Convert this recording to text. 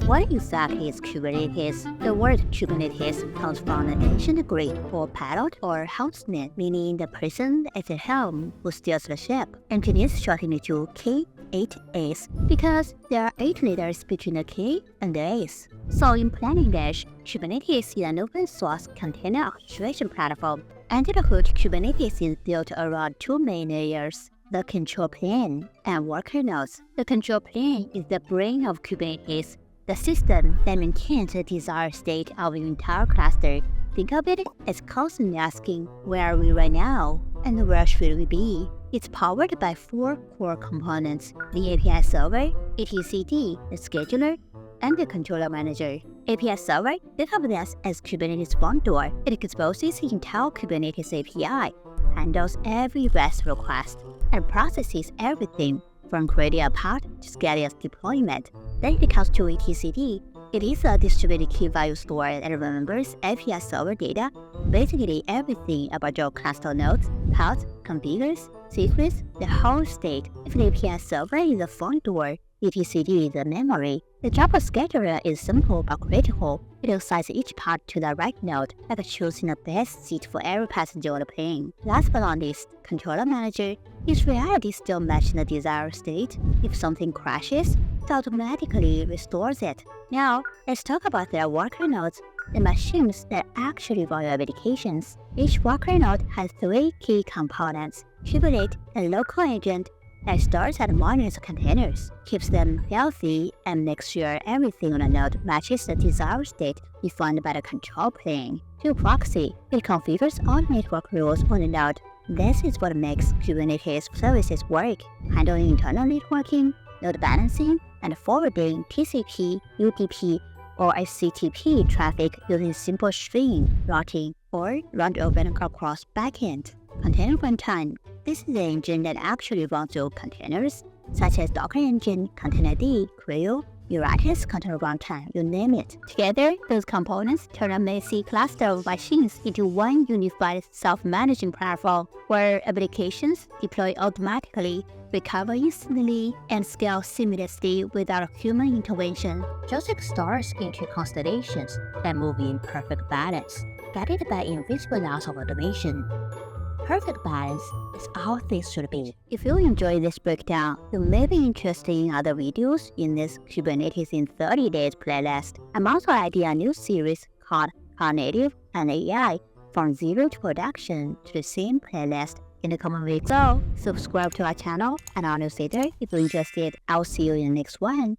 What exactly is Kubernetes? The word Kubernetes comes from an ancient Greek for pilot or helmsman, meaning the person at the helm who steers the ship. Engineers shorten it to K8S because there are 8 letters between the K and the S. So in plain English, Kubernetes is an open-source container orchestration platform. Under the hood, Kubernetes is built around 2 main layers: the control plane and worker nodes. The control plane is the brain of Kubernetes, the system that maintains the desired state of your entire cluster. Think of it as constantly asking, where are we right now, and where should we be? It's powered by 4 core components: the API server, etcd, the scheduler, and the controller manager. API server, think of this as Kubernetes front door. It exposes the entire Kubernetes API, handles every REST request, and processes everything from creating a pod to scaling its deployment. Then it comes to etcd. It is a distributed key value store that remembers API server data, basically everything about your cluster nodes, pods, configures, secrets, the whole state. If the API server is the front door, etcd is the memory. The job of scheduler is simple but critical. It assigns each pod to the right node, like choosing the best seat for every passenger on the plane. Last but not least, controller manager. Is reality still matching the desired state? If something crashes, it automatically restores it. Now, let's talk about their worker nodes, the machines that actually run your applications. Each worker node has 3 key components: kubelet, a local agent that starts and monitors containers, keeps them healthy, and makes sure everything on a node matches the desired state defined by the control plane. Kube-proxy, it configures all network rules on the node. This is what makes Kubernetes services work, handling internal networking, load balancing, and forwarding TCP, UDP, or HTTP traffic using simple string routing or round-robin across backend. Container runtime. This is the engine that actually runs your containers, such as Docker Engine, Containerd, CRI-O, Mirantis Container Runtime, you name it. Together, those components turn a messy cluster of machines into one unified self-managing platform where applications deploy automatically, recover instantly, and scale seamlessly without human intervention. Just like stars into constellations that move in perfect balance, guided by invisible laws of automation. Perfect balance is how things should be. If you enjoy this breakdown, you may be interested in other videos in this Kubernetes in 30 Days playlist. I'm also adding a new series called Cloud Native and AI from zero to production to the same playlist in the coming weeks. So, subscribe to our channel and our newsletter if you're interested. I'll see you in the next one.